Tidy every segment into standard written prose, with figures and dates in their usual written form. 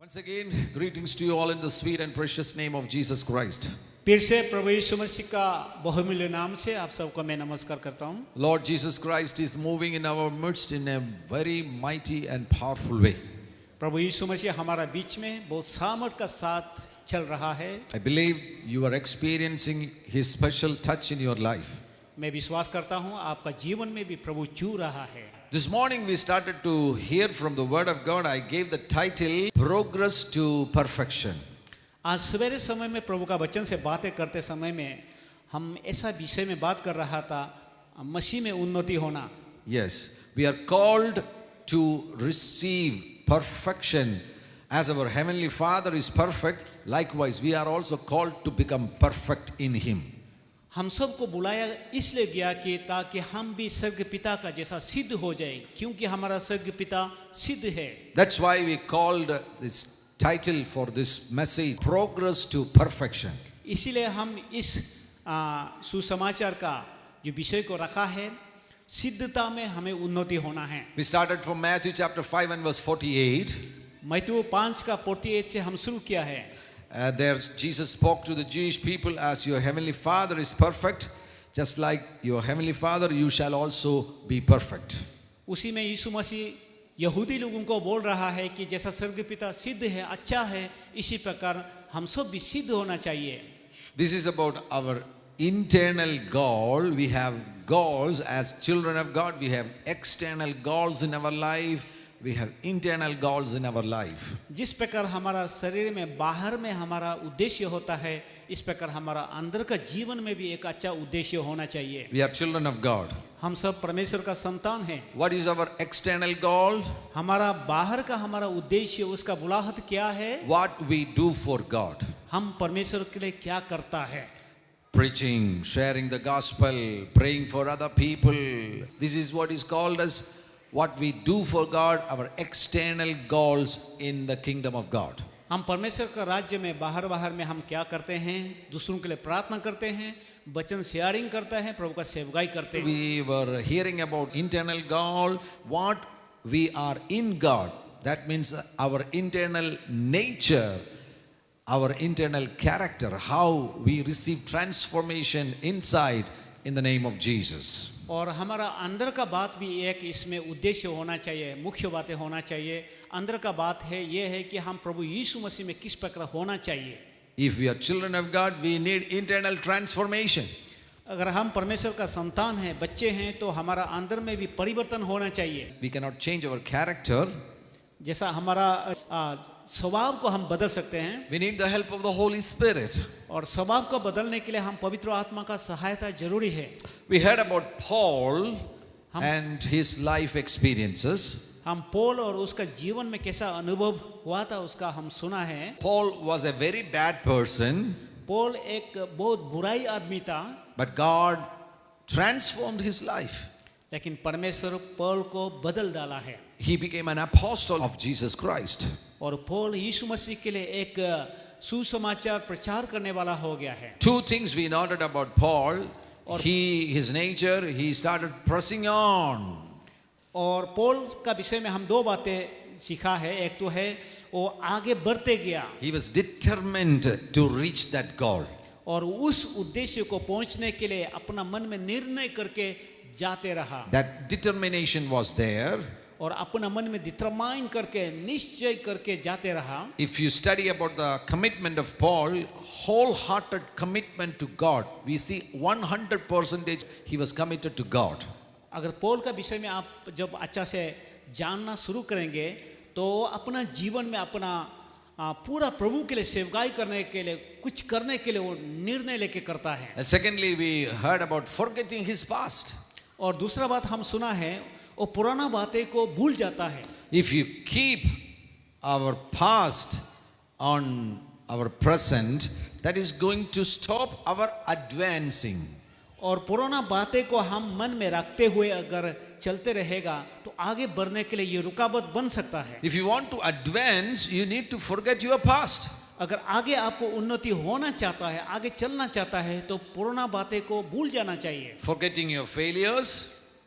Once again, greetings to you all in the sweet and precious name of Jesus Christ. फिर से प्रभु यीशु मसीह का बहुमूल्य नाम से आप सबको मैं नमस्कार करता हूँ। Lord Jesus Christ is moving in our midst in a very mighty and powerful way. प्रभु यीशु मसीह हमारा बीच में बहुत सामर्थ का साथ चल रहा है। I believe you are experiencing His special touch in your life. मैं विश्वास करता हूँ आपका जीवन में भी प्रभु छू रहा है। This morning we started to hear from the Word of God. I gave the title Progress to Perfection. आज सवेरे समय में प्रभु का वचन से बातें करते समय में हम ऐसा विषय में बात कर रहा था, मसीह में उन्नति होना। Yes, we are called to receive perfection as our Heavenly Father is perfect. Likewise, we are also called to become perfect in Him. हम सबको बुलाया इसलिए गया कि ताकि हम भी स्वर्ग पिता का जैसा सिद्ध हो जाए, क्योंकि हमारा स्वर्ग पिता सिद्ध है। That's why we called this title for this message Progress to Perfection. इसीलिए हम इस सुसमाचार का जो विषय को रखा है, सिद्धता में हमें उन्नति होना है। We started from Matthew chapter 5 and verse 48. मत्ती 5 का 48 से हम शुरू किया है। There Jesus spoke to the Jewish people, as your heavenly Father is perfect, just like your heavenly Father you shall also be perfect. उसी में यीशु मसीह यहूदी लोगों को बोल रहा है कि जैसा स्वर्ग पिता सिद्ध है, अच्छा है, इसी प्रकार हम सब भी सिद्ध होना चाहिए। This is about our internal goal. We have goals as children of God. We have external goals in our life. We have internal goals in our life. जिस प्रकार हमारा शरीर में बाहर में हमारा उद्देश्य होता है, इस प्रकार हमारा अंदर का जीवन में भी एक अच्छा उद्देश्य होना चाहिए। We are children of God. हम सब परमेश्वर का संतान हैं। What is our external goal? हमारा बाहर का हमारा उद्देश्य, उसका बुलाहट क्या है? What we do for God. हम परमेश्वर के लिए क्या करता है? Preaching, sharing the gospel, praying for other people. This is what is called as what we do for God, our external goals in the kingdom of God. हम परमेश्वर का राज्य में बाहर में हम क्या करते हैं? दूसरों के लिए प्रार्थना करते हैं, वचन शेयरिंग करते हैं, प्रभु का सेवकाई करते हैं। We were hearing about internal goal, what we are in God. That means our internal nature, our internal character, how we receive transformation inside in the name of Jesus. और हमारा अंदर का बात भी एक इसमें उद्देश्य होना चाहिए, मुख्य बातें होना चाहिए। अंदर का बात है ये है कि हम प्रभु यीशु मसीह में किस प्रकार होना चाहिए। If we are children of God, we need internal transformation. अगर हम परमेश्वर का संतान हैं, बच्चे हैं, तो हमारा अंदर में भी परिवर्तन होना चाहिए। We cannot change our character. जैसा हमारा स्वभाव को हम बदल सकते हैं, We need the help of the Holy Spirit. और स्वभाव को बदलने के लिए हम पवित्र आत्मा का सहायता जरूरी है। We heard about Paul and his life experiences. हम पौल और उसका जीवन में कैसा अनुभव हुआ था उसका हम सुना है। Paul was a very bad person, Paul एक बहुत बुराई आदमी था, but God transformed his life. लेकिन परमेश्वर पौल को बदल डाला है। He became an apostle of Jesus Christ. और पौल यीशु मसीह के लिए एक सुसमाचार प्रचार करने वाला हो गया है। Two things we noted about Paul. His nature, he started pressing on. और पौल का विषय में हम दो बातें सीखा है। एक तो है वो आगे बढ़ते गया, He was determined to reach that goal. और उस उद्देश्य को पहुंचने के लिए अपना मन में निर्णय करके जाते रहा। That determination was there. और अपना मन में डिटरमाइन करके निश्चय करके जाते रहा। If you study about the commitment of Paul, wholehearted commitment to God, we see 100% he was committed to God. अगर पौल का विषय में आप जब अच्छा से जानना शुरू करेंगे, तो अपना जीवन में अपना पूरा प्रभु के लिए सेवकाई करने के लिए, कुछ करने के लिए वो निर्णय लेके करता है। And secondly, we heard about forgetting his past. और दूसरा बात हम सुना है, वो पुराना बातें को भूल जाता है। If you keep our past on our present, that is going to stop our advancing. और पुराना बातें को हम मन में रखते हुए अगर चलते रहेगा, तो आगे बढ़ने के लिए ये रुकावट बन सकता है। If you want to advance, you need to forget your past. अगर आगे आपको उन्नति होना चाहता है, आगे चलना चाहता है, तो पुराना बातें को भूल जाना चाहिए। Forgetting your failures,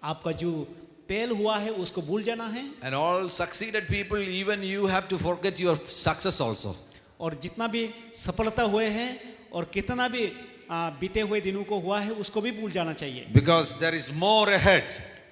आपका जो फेल हुआ है उसको भूल जाना है, And all succeeded people, even you have to forget your success also. और जितना भी सफलता हुए हैं और कितना भी बीते हुए दिनों को हुआ है उसको भी भूल जाना चाहिए, Because there is more ahead.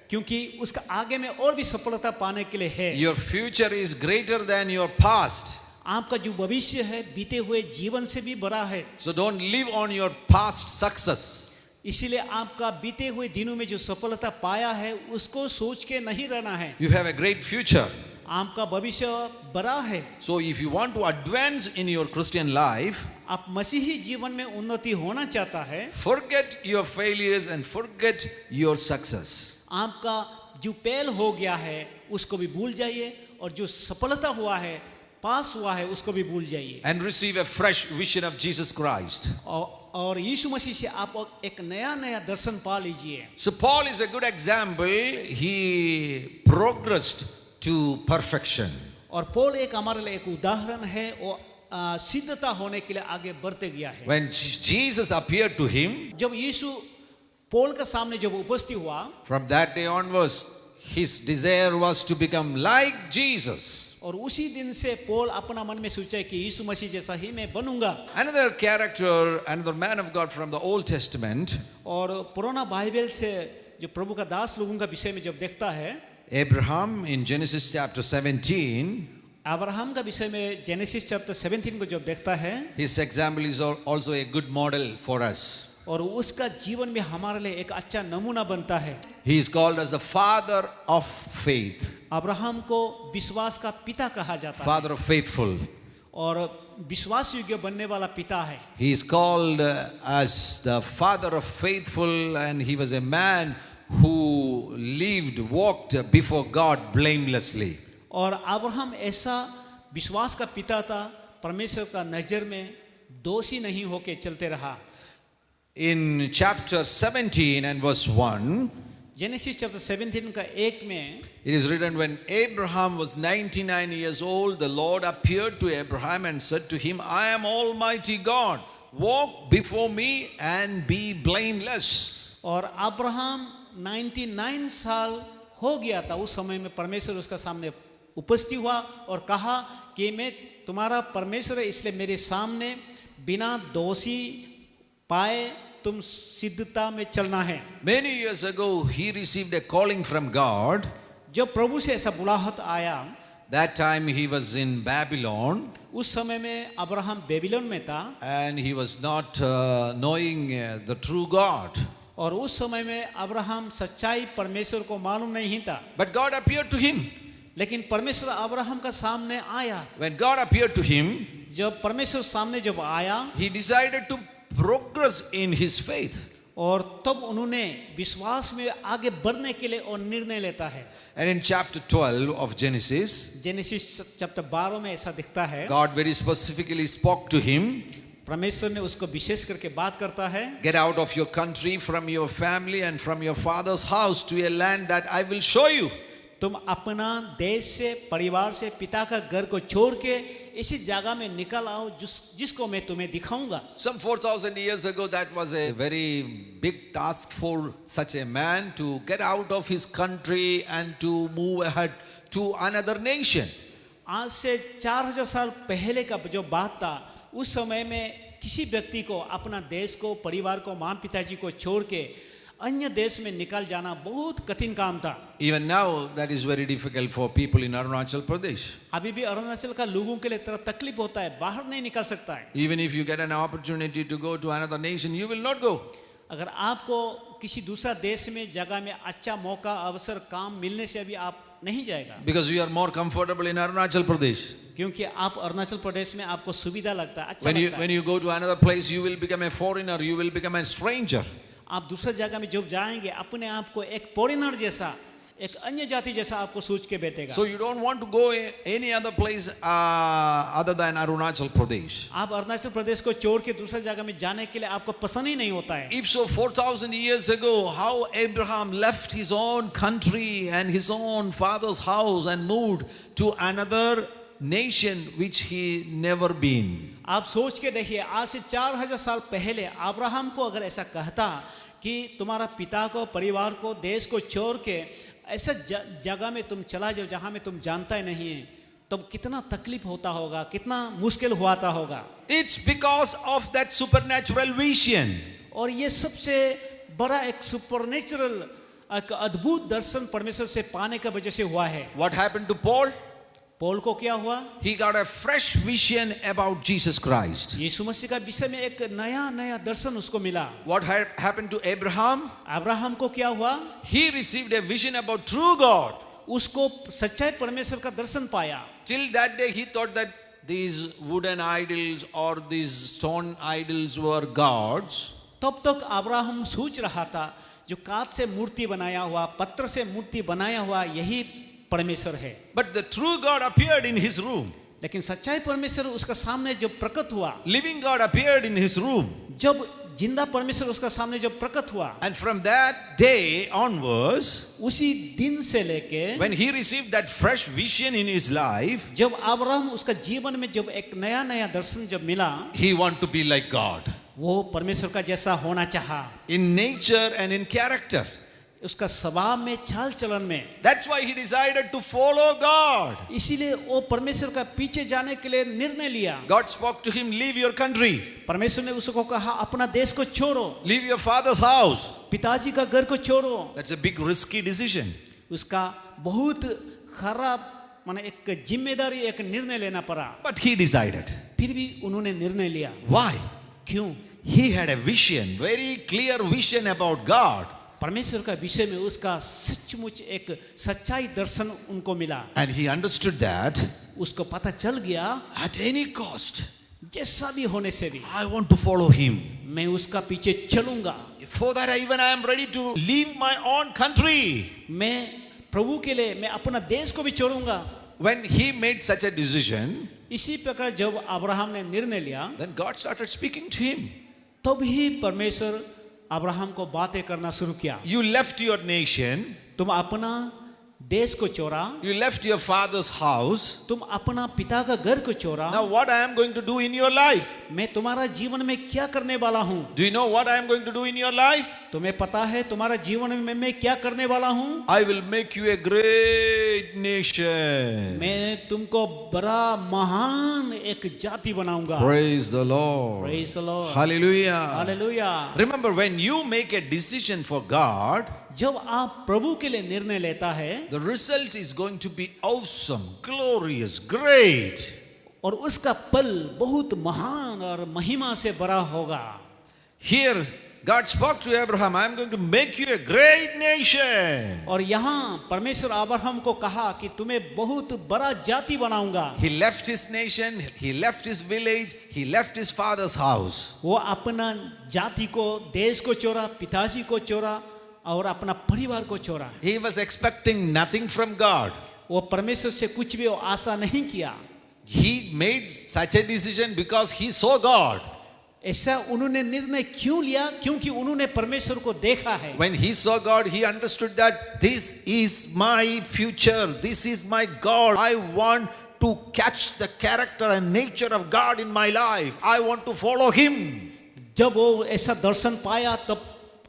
क्योंकि उसका आगे में और भी सफलता पाने के लिए है। Your future is greater than your past. आपका जो भविष्य है बीते हुए जीवन से भी बड़ा है, So don't live on your past success. इसीलिए आपका बीते हुए दिनों में जो सफलता पाया है उसको सोच के नहीं रहना है। You have a great future. आपका भविष्य बड़ा है। So if you want to advance in your Christian life, आप मसीही जीवन में उन्नति होना चाहता है, forget your failures and forget your success. आपका जो फेल हो गया है उसको भी भूल जाइए, और जो सफलता हुआ है पास हुआ है उसको भी भूल जाइए, And receive a fresh vision of Jesus Christ. और यीशु मसीह से आप एक नया नया दर्शन पा लीजिए। So Paul is a good example. He progressed to perfection. और पौल एक हमारे लिए एक उदाहरण है, वो सिद्धता होने के लिए आगे बढ़ते गया है। When Jesus appeared to him, जब यीशु पौल के सामने जब उपस्थित हुआ, from that day onwards, his desire was to become like Jesus. और उसी दिन से पौल अपना मन में सोचा कि यीशु मसीह जैसा ही मैं बनूंगा। Another character, another man of God from the Old Testament, और पुराना बाइबल से जो प्रभु का दास लोगों का विषय में जब देखता है, Abraham in Genesis chapter 17, Abraham का विषय में जेनेसिस चैप्टर 17 को जब देखता है, his example is also a good model for us. और उसका जीवन में हमारे लिए एक अच्छा नमूना बनता है। He is called as the father of faith, Abraham को विश्वास का पिता कहा जाता है, father of faithful. और विश्वास योग्य बनने वाला पिता है। He is called as the father of faithful, and he was a man who walked before God blamelessly. और अब्राहम ऐसा विश्वास का पिता था, परमेश्वर का नजर में दोषी नहीं होके चलते रहा। In chapter 17 and verse 1, genesis chapter 17 का 1 में it is written, when Abraham was 99 years old, the Lord appeared to Abraham and said to him, I am Almighty God, walk before me and be blameless. और Abraham 99 साल हो गया था उस समय में परमेश्वर उसका सामने उपस्थित हुआ और कहा कि मैं तुम्हारा परमेश्वर है, इसलिए मेरे सामने बिना दोषी पाए तुम सिद्धता में चलना है। Many years ago, he received a calling from God. जब प्रभु से ऐसा बुलाहट आया, That time he was in Babylon, उस समय में अब्राहम बेबीलोन में था, and he was not knowing the true God. और उस समय में अब्राहम सच्चाई परमेश्वर को मालूम नहीं था। But God appeared to him. लेकिन परमेश्वर अब्राहम का सामने आया। When God appeared to him, जब परमेश्वर सामने जब आया, he decided to progress in his faith. और तब उन्होंने विश्वास में आगे बढ़ने के लिए और निर्णय लेता है। And in chapter 12 of Genesis, genesis chapter 12 में ऐसा दिखता है, God very specifically spoke to him, परमेश्वर ने उसको विशेष करके बात करता है, get out of your country, from your family and from your father's house to a land that I will show you. तुम अपना देश से, परिवार से, पिता का घर को छोड़ के इसी जगह में निकल आओ जिसको मैं तुम्हें दिखाऊंगा। Some 4,000 years ago, that was a very big task for such a man to get out of his country and to move ahead to another nation. आज से 4000 साल पहले का जो बात था, उस समय में किसी व्यक्ति को अपना देश को, परिवार को, माँ पिताजी को छोड़ के अन्य देश में निकल जाना बहुत कठिन काम था। Even now, that is very difficult for people in Arunachal Pradesh. अभी भी अरुणाचल का लोगों के लिए तरह तकलीफ होता है, बाहर नहीं निकल सकता है। Even if you get an opportunity to go to another nation, you will not go. अगर आपको किसी दूसरा देश में, जगह में अच्छा मौका, अवसर, काम मिलने से अभी आप नहीं जाएगा, Because you are more comfortable in Arunachal Pradesh. क्योंकि आप अरुणाचल प्रदेश में आपको सुविधा लगता है, अच्छा When लगता you है। go to another place, you will become a foreigner, you will become a stranger. आप दूसरा जगह में जब जाएंगे, अपने आप को एक फॉरेनर जैसा, एक अन्य जाति जैसा आपको सोच के बैठेगा। So you don't want to go any other place other than Arunachal Pradesh. आप अरुणाचल प्रदेश को छोड़ के दूसरा जगह में जाने के लिए आपको पसंद ही नहीं होता है। If so, 4,000 years ago, how Abraham left his own country and his own father's house and moved to another nation which he never been. आप सोच के देखिए, आज से 4000 साल पहले अब्राहम को अगर ऐसा कहता कि तुम्हारा पिता को, परिवार को, देश को छोड़ के ऐसा जगह में तुम चला जाओ जहाँ में तुम जानता ही नहीं है, तब कितना तकलीफ होता होगा, कितना मुश्किल हुआता होगा। It's because of that supernatural vision. और ये सबसे बड़ा एक सुपरनेचुरल, एक अद्भुत दर्शन परमेश्वर से पाने का वजह से हुआ है। What happened to Paul? Paul को क्या हुआ? He got a fresh vision about Jesus Christ. यीशु मसीह का विषय में एक नया दर्शन उसको मिला। What happened to Abraham? Abraham को क्या हुआ? He received a vision about true God. उसको सच्चाई परमेश्वर का दर्शन पाया। Till that day he thought that these wooden idols or these stone idols were gods. तब तक अब्राहम सोच रहा था जो काठ से मूर्ति बनाया हुआ, पत्थर से मूर्ति बनाया हुआ यही परमेश्वर है। But the true God appeared in his room. लेकिन सच्चाई परमेश्वर उसका सामने जब प्रकट हुआ, Living God appeared in his room. जब जिंदा परमेश्वर उसका सामने जब प्रकट हुआ, And from that day onwards, उसी दिन से लेके when he received that fresh vision in his life, जब अब्राहम उसका जीवन में जब एक नया दर्शन जब मिला, he wanted to be like God वो परमेश्वर का जैसा होना चाहा, in nature and in character. उसका स्वभाव में, चाल चलन में। That's why he decided to follow God. इसीलिए वो परमेश्वर का पीछे जाने के लिए निर्णय लिया। God spoke to him, leave your country, परमेश्वर ने उसको कहा अपना देश को छोड़ो, leave your father's house. पिताजी का घर को छोड़ो। That's a big risky decision. उसका बहुत खराब माने एक जिम्मेदारी, एक निर्णय लेना पड़ा। But he decided. फिर भी उन्होंने निर्णय लिया। Why? क्यों? He had a vision, very clear vision about God. परमेश्वर का विषय में उसका सचमुच एक सच्चाई दर्शन उनको मिला। And he understood that उसको पता चल गया at any cost, जैसा भी होने से भी I want to follow him. मैं उसका पीछे चलूंगा। For that even I am ready to leave my own country. मैं प्रभु के लिए मैं अपना देश को भी छोड़ूंगा। When he made such a decision, इसी प्रकार जब अब्राहम ने निर्णय लिया, then God started speaking to him. तब ही परमेश्वर अब्राहम को बातें करना शुरू किया। You left your nation, तुम अपना देश को छोड़ा, you left your father's house. तुम अपना पिता का घर को छोड़ा। Now what I am going to do in your life? मैं तुम्हारा जीवन में क्या करने वाला हूँ? Do you know what I am going to do in your life? तुम्हें पता है तुम्हारा जीवन में मैं क्या करने वाला हूँ? I will make you a great nation. मैं तुमको बड़ा महान एक जाति बनाऊंगा। Praise the Lord. Praise the Lord. Hallelujah. Hallelujah. Remember, when you make a decision for God, जब आप प्रभु के लिए निर्णय लेता है, the result is going to be awesome, glorious, great. और उसका फल बहुत महान और महिमा से बड़ा होगा। Here, God spoke to Abraham, I am going to make you a great nation. और यहाँ परमेश्वर अब्राहम को कहा कि तुम्हें बहुत बड़ा जाति बनाऊंगा। He left his nation, he left his village, he left his father's house. वो अपना जाति को, देश को छोड़ा, पिताजी को छोड़ा और अपना परिवार को छोड़ा। He was expecting nothing from God. वो परमेश्वर से कुछ भी आशा नहीं किया। He made such a decision because he saw God. ऐसा उन्होंने निर्णय क्यों लिया? क्योंकि उन्होंने परमेश्वर को देखा है। When he saw God, he understood that this is my future, this is my God. I want to catch the character and nature of God in my life. I want to follow him. जब वो ऐसा दर्शन पाया तब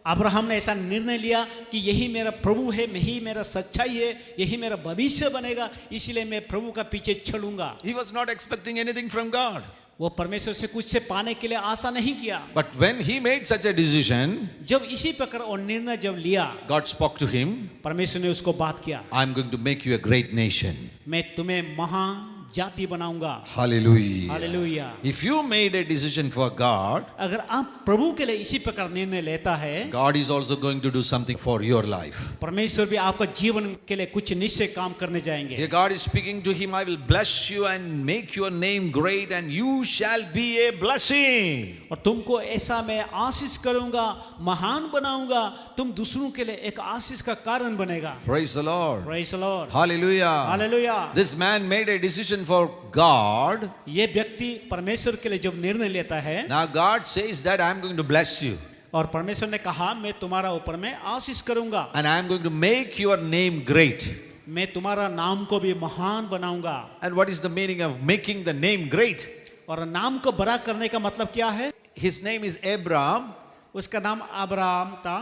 Abraham ने ऐसा निर्णय लिया कि यही मेरा प्रभु है, यही मेरा सच्चाई है, यही मेरा भविष्य बनेगा, इसलिए मैं प्रभु का पीछे चलूंगा। He was not expecting anything from God. वो परमेश्वर से कुछ से पाने के लिए आशा नहीं किया। But when he made such a decision, जब इसी प्रकार और निर्णय जब लिया, God spoke to him, परमेश्वर ने उसको बात किया, I'm going to make you a great nation. मैं तुम्हें महान जाति बनाऊंगा। Hallelujah. Hallelujah. If you made a decision for God, अगर आप प्रभु के लिए इसी प्रकार निर्णय लेता है, God is also going to do something for your life. परमेश्वर भी आपका जीवन के लिए कुछ निश्चय काम करने जाएंगे। Here God is speaking to him, I will bless you and make your name great and you shall be a blessing. और तुमको ऐसा मैं आशीष करूंगा, महान बनाऊंगा, तुम दूसरों के लिए एक आशीष का कारण बनेगा। Praise the Lord. Praise the Lord. Hallelujah. Hallelujah. This man made a decision for God. ये व्यक्ति परमेश्वर के लिए जब निर्णय लेता है, Now God says that I am going to bless you और परमेश्वर ने कहा मैं तुम्हारा ऊपर में आशीष करूंगा, and I am going to make your name great. मैं तुम्हारा नाम को भी महान बनाऊंगा। And what is the meaning of making the name great? और नाम को बड़ा करने का मतलब क्या है? His name is Abraham. उसका नाम अब्राहम था।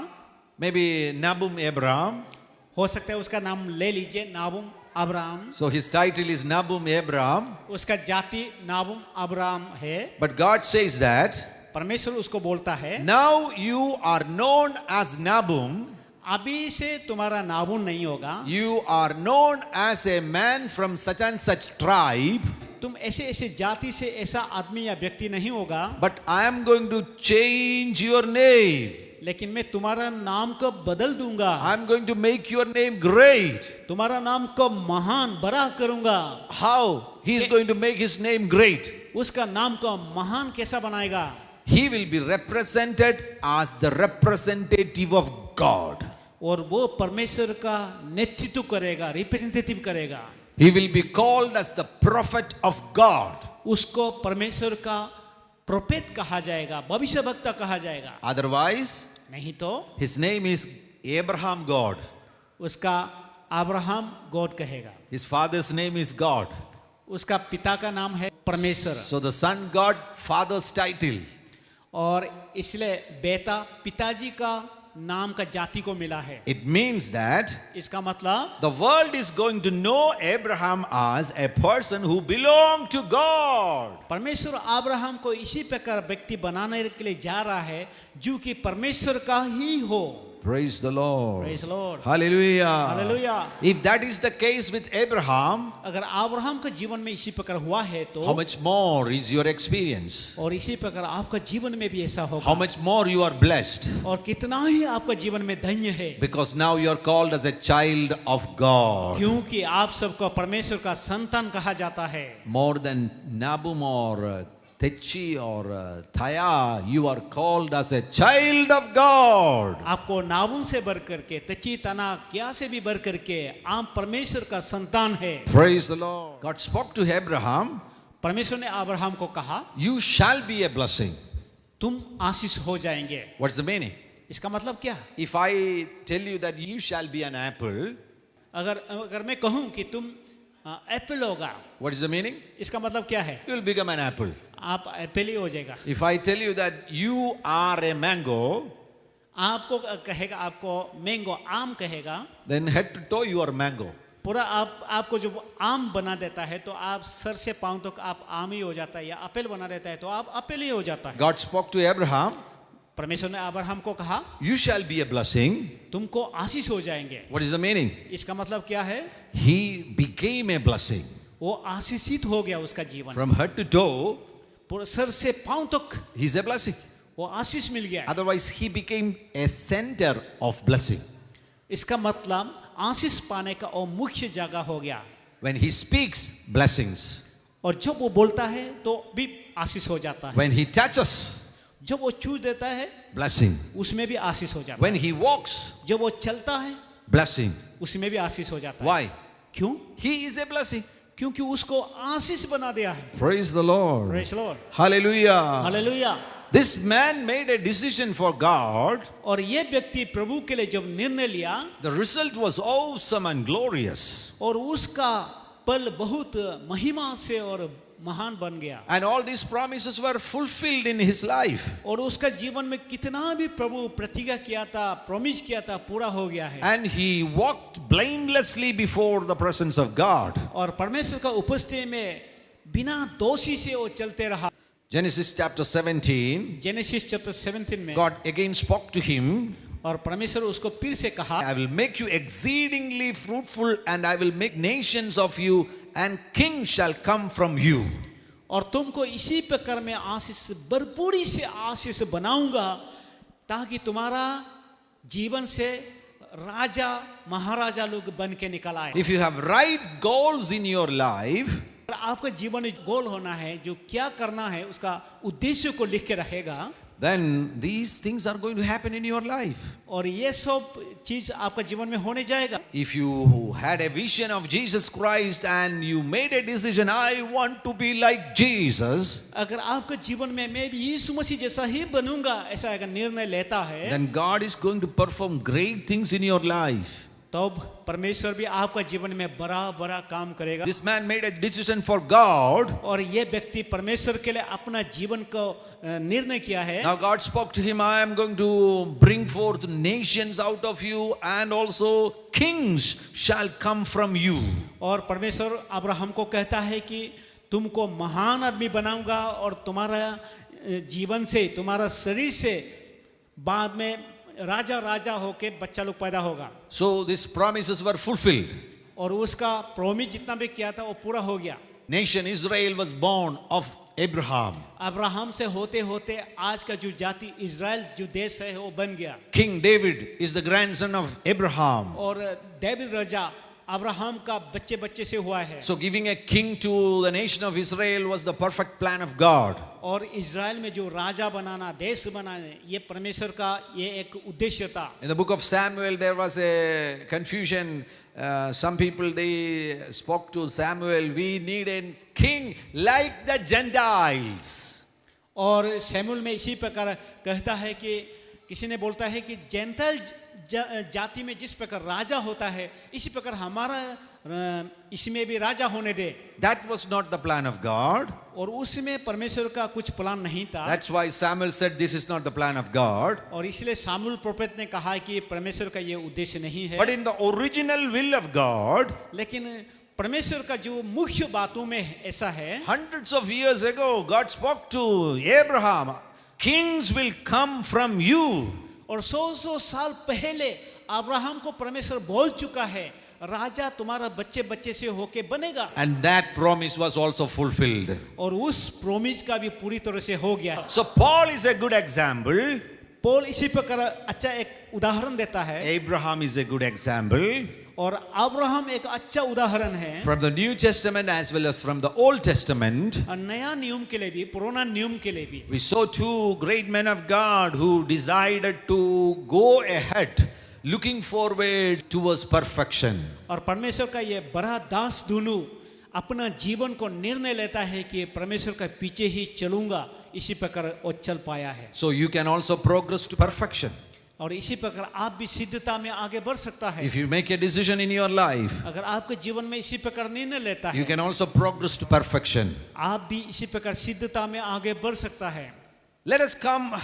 Maybe Nabum Abraham. हो सकता है उसका नाम ले लीजिए, Nabum Abraham. So his title is Nabum Abraham. उसका जाति नाबुम अब्राहम है। But God says that, परमेश्वर उसको बोलता है, now you are known as Nabum. अभी से तुम्हारा नाबुन नहीं होगा, You are known as a man from such and such tribe. तुम ऐसे ऐसे जाति से ऐसा आदमी या व्यक्ति नहीं होगा, But I am going to change your name. लेकिन मैं तुम्हारा नाम को बदल दूंगा, I am going to make your name great. तुम्हारा नाम को महान बड़ा करूंगा। How? He is going to make his name great. उसका नाम को महान कैसा बनाएगा? He will be represented as the representative of God. और वो परमेश्वर का नेतृत्व करेगा, रिप्रेजेंटेटिव करेगा। He will be called as the prophet of God. उसको परमेश्वर का प्रोफेट कहा जाएगा, भविष्यवक्ता कहा जाएगा। Otherwise, नहीं तो his name is Abraham God. उसका अब्राहम गॉड कहेगा। His father's name is God. उसका पिता का नाम है परमेश्वर, So the son God, father's title. और इसलिए बेटा पिताजी का नाम का जाति को मिला है। It means that इसका मतलब the world is going to know Abraham as a person who belonged to God. परमेश्वर अब्राहम को इसी प्रकार व्यक्ति बनाने के लिए जा रहा है जो कि परमेश्वर का ही हो। Praise the Lord. Praise the Lord. Hallelujah. Hallelujah. If that is the case with Abraham, अगर अब्राहम के जीवन में इसी प्रकार हुआ है तो how much more is your experience? और इसी प्रकार आपका जीवन में भी ऐसा होगा। How much more you are blessed? और कितना ही आपका जीवन में धन्य है, Because now you are called as a child of God. क्योंकि आप सबको परमेश्वर का संतान कहा जाता है। More than Nabum or Techi or Thaya, you are called as a child of God. आपको नाबुन से बढ़ करके, तची तना क्या से भी बढ़ करके आप परमेश्वर का संतान है। Praise the Lord. God spoke to Abraham, परमेश्वर ने अब्राहम को कहा, you shall be a blessing. तुम आशीष हो जाएंगे। What's the meaning? इसका मतलब क्या? If I tell you that you shall be an apple, अगर मैं कहूं कि तुम एप्पल होगा, what is the meaning? इसका मतलब क्या है? You will become an apple. आप एप्पल ही हो जाएगा। If I tell you that you are a mango, आपको कहेगा, आपको मैंगो आम कहेगा, then head to toe you are mango. पूरा आपको जब आम बना देता है तो आप सर से पांव तक आप आम ही हो जाता है, या एप्पल बना देता है तो आप एप्पल ही हो जाता है। God spoke to Abraham, परमेश्वर ने अब्राहम को कहा, you shall be a blessing. तुमको आशीष हो जाएंगे। What is the meaning? इसका मतलब क्या है? He became a blessing. वो आशीषित हो गया उसका जीवन, From head to toe, पूरा सर से पांव तक he's a blessing. वो आशीष मिल गया। Otherwise, he became a center of blessing. इसका मतलब आशीष पाने का वो मुख्य जगह हो गया। When he speaks, blessings. और जब वो बोलता है तो भी आशीष हो जाता है। When he touches, जब वो छू देता है blessing. उसमें भी आशीष हो जाता है। When he walks, जब वो चलता है blessing. उसमें भी आशीष हो जाता है। Why? क्यों? He is a blessing. क्योंकि उसको आशीष बना दिया है। Praise the Lord. Praise the Lord. Hallelujah. Hallelujah. This man made a decision for God. और ये व्यक्ति प्रभु के लिए जब निर्णय लिया, The result was awesome and glorious. और उसका पल बहुत महिमा से और महान बन गया। And all these promises were fulfilled in his life. और उसका जीवन में कितना भी प्रभु प्रतिज्ञा किया था, प्रॉमिस किया था, पूरा हो गया है। And he walked blamelessly before the presence of God. और परमेश्वर का उपस्थिति में बिना दोषी से वो चलते रहा। Genesis chapter 17, जेनेसिस चैप्टर 17 में God again spoke to him. और परमेश्वर उसको फिर से कहा, I will make you exceedingly fruitful and I will make nations of you and kings shall come from you. और तुमको इसी प्रकार में आशीष भरपूरी से आशीष बनाऊंगा ताकि तुम्हारा जीवन से राजा महाराजा लोग बन के निकल आए। If you have right goals in your life, आपका जीवन में गोल होना है, जो क्या करना है उसका उद्देश्य को लिख के रखेगा, then these things are going to happen in your life. और ये सब चीज आपका जीवन में होने जाएगा। If you had a vision of Jesus Christ and you made a decision, I want to be like Jesus, अगर आपके जीवन में मैं भी यीशु मसीह जैसा ही बनूंगा, ऐसा अगर निर्णय लेता है, then God is going to perform great things in your life. तब परमेश्वर भी आपका जीवन में बड़ा बड़ा काम करेगा। This man made a decision for God. और ये व्यक्ति परमेश्वर के लिए अपना जीवन को निर्णय किया है। Now God spoke to him, I am going to bring forth nations out of you, and also kings shall come from you. और परमेश्वर अब्राहम को कहता है कि तुमको महान आदमी बनाऊंगा और तुम्हारा जीवन से, तुम्हारा शरीर से बाद में राजा राजा होके बच्चा लोग पैदा होगा। So these promises were fulfilled. और उसका प्रॉमिस जितना भी किया था वो पूरा हो गया। Nation Israel was born of Abraham. Abraham से होते होते आज का जो जाति इजराइल जो देश है वो बन गया। King David is the grandson of Abraham. और डेविड राजा अब्राहम का बच्चे बच्चे से हुआ है। So giving a king to the nation of Israel was the perfect plan of God. और इजराइल में जो राजा बनाना, देश बनाना, ये परमेश्वर का ये एक उद्देश्य था। In the book of Samuel there was a confusion. Some people they spoke to Samuel, we need a king like the Gentiles. और सैमुअल में इसी प्रकार कहता है कि किसी ने बोलता है कि जेंटाइल जाति में जिस प्रकार राजा होता है इसी प्रकार हमारा इसमें भी राजा होने दे। That was not the plan of God. और उसमें परमेश्वर का कुछ प्लान नहीं था। That's why Samuel said this is not the plan of God. और इसलिए सामुएल प्रोफेट ने कहा कि परमेश्वर का ये उद्देश्य नहीं है। But in the original will of God, लेकिन परमेश्वर का जो मुख्य बातों में ऐसा है, hundreds of years ago God spoke to Abraham, kings will come from you. और 100 साल पहले अब्राहम को परमेश्वर बोल चुका है राजा तुम्हारा बच्चे बच्चे से होके बनेगा। And that promise was also fulfilled. और उस प्रॉमिस का भी पूरी तरह से हो गया। So Paul is a good example. Paul इसी प्रकार अच्छा एक उदाहरण देता है। Abraham is a good example. और अब्राहम एक अच्छा उदाहरण है। From the New Testament as well as from the Old Testament. नया नियम के लिए भी पुराना नियम के लिए भी। We saw two great men of God who decided to go ahead, looking forward towards perfection. और परमेश्वर का ये बड़ा दास दोनों अपना जीवन को निर्णय लेता है कि परमेश्वर का पीछे ही चलूंगा, इसी प्रकार वो चल पाया है। So you can also progress to perfection. और इसी प्रकार आप भी सिद्धता में आगे बढ़ सकता है। If you make a decision in your life, अगर आपके जीवन में इसी प्रकार निर्णय लेता है, you can also progress to perfection. आप भी इसी प्रकार सिद्धता में आगे बढ़ सकता है। Let us come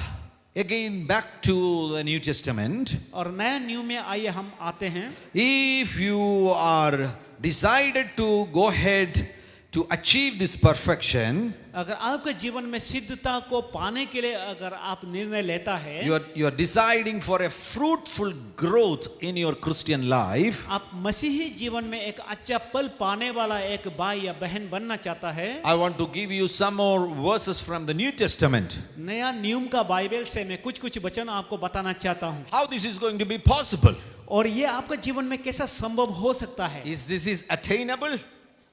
again back to the New Testament. और नया नियम में आइए हम आते हैं। If you are decided to go ahead to achieve this perfection, अगर आपके जीवन में सिद्धता को पाने के लिए अगर आप निर्णय लेता है, you are deciding for a fruitful growth in your Christian life. आप मसीही जीवन में एक अच्छा पल पाने वाला एक भाई या बहन बनना चाहता है। I want to give you some more verses from the New Testament. नया नियम का बाइबल से मैं कुछ वचन आपको बताना चाहता हूँ। How this is going to be possible? और ये आपके जीवन में कैसा संभव हो सकता है? This is attainable?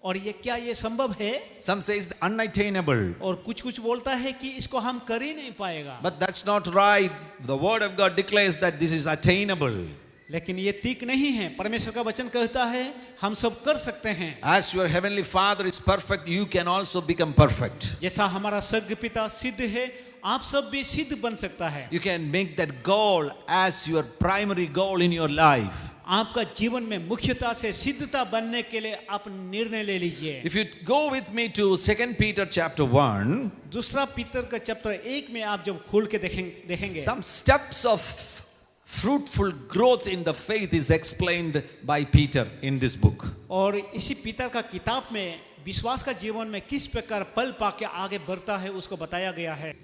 और ये क्या ये संभव है? Some say it's unattainable. और कुछ बोलता है कि इसको हम कर ही नहीं पाएगा। But that's not right. The word of God declares that this is attainable. लेकिन ये ठीक नहीं है। परमेश्वर का वचन कहता है हम सब कर सकते हैं। As your heavenly Father is perfect, you can also become perfect. जैसा हमारा स्वर्गीय पिता सिद्ध है, आप सब भी सिद्ध बन सकता है। You can make that goal as your primary goal in your life. आपका जीवन में मुख्यता से सिद्धता बनने के लिए आप निर्णय ले लीजिए। If you go with me to 2 Peter chapter 1, दूसरा पीतर का चैप्टर 1 में आप जब खोल के देखेंगे some steps of fruitful growth in the faith is explained by Peter in this book. और इसी पीतर का किताब में विश्वास का जीवन में किस प्रकार पल पाके आगे बढ़ता है उसको बताया गया है।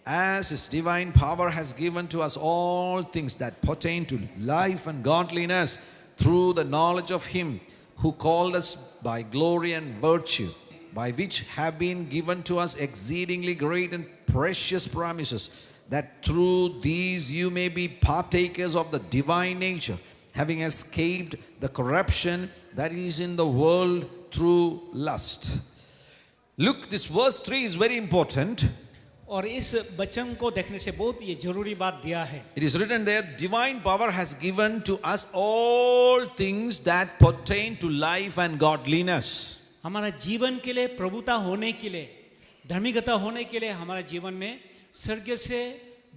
As His divine power has given to us all things that pertain to life and godliness through the knowledge of Him who called us by glory and virtue, by which have been given to us exceedingly great and precious promises, that through these you may be partakers of the divine nature, having escaped the corruption that is in the world through lust. Look, this verse 3 is very important. और इस वचन को देखने से बहुत ये जरूरी बात दिया है। It is written there, divine power has given to us all things that pertain to life and godliness. हमारा जीवन के लिए, प्रभुता होने के लिए, धार्मिकता होने के लिए हमारा जीवन में स्वर्ग से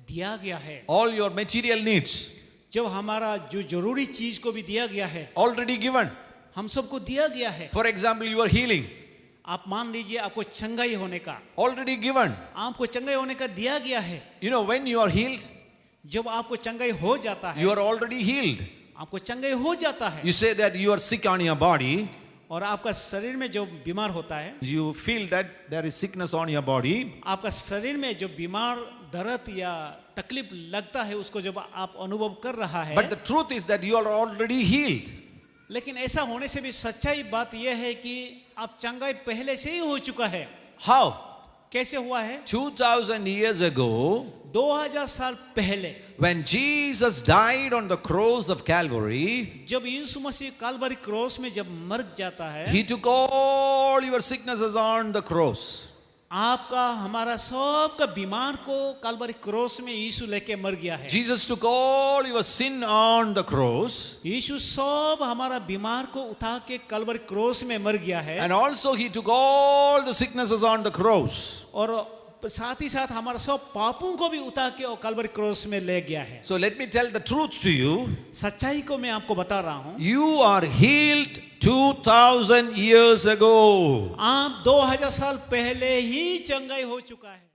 दिया गया है। All your material needs. जब हमारा जो जरूरी चीज को भी दिया गया है, already given. हम सबको दिया गया है। For example, your healing, आप मान लीजिए आपको चंगाई होने का, already given. आपको चंगाई होने का दिया गया है। You know, when you are healed, जब आपको चंगाई हो जाता है, you are already healed. आपको चंगाई हो जाता है, You say that you are sick on your body. और आपका शरीर में जो बीमार होता है, You feel that there is sickness on your body. आपका शरीर में जो बीमार दर्द या तकलीफ लगता है, उसको जब आप अनुभव कर रहा है, But the truth is that you are already healed. लेकिन ऐसा होने से भी सच्चाई बात यह है कि आप चंगाई पहले से ही हो चुका है। How? कैसे हुआ है? 2000 years ago, 2000 साल पहले when Jesus died on the cross of Calvary, जब यीशु मसीह कालवरी क्रॉस में जब मर जाता है, He took all your sicknesses on the cross. आपका हमारा सबका बीमार को कालवरी क्रॉस में यीशु लेके मर गया है। Jesus took all your sin on the cross. यीशु सब हमारा बीमार को उठा के कालवरी क्रॉस में मर गया है, And also He took all the sicknesses on the cross. और साथ ही साथ हमारा सब पापों को भी उठा के और कालवरी क्रॉस में ले गया है। So let me tell the truth to you. सच्चाई को मैं आपको बता रहा हूँ, You are healed 2000 years ago. आप 2000 साल पहले ही चंगाई हो चुका है।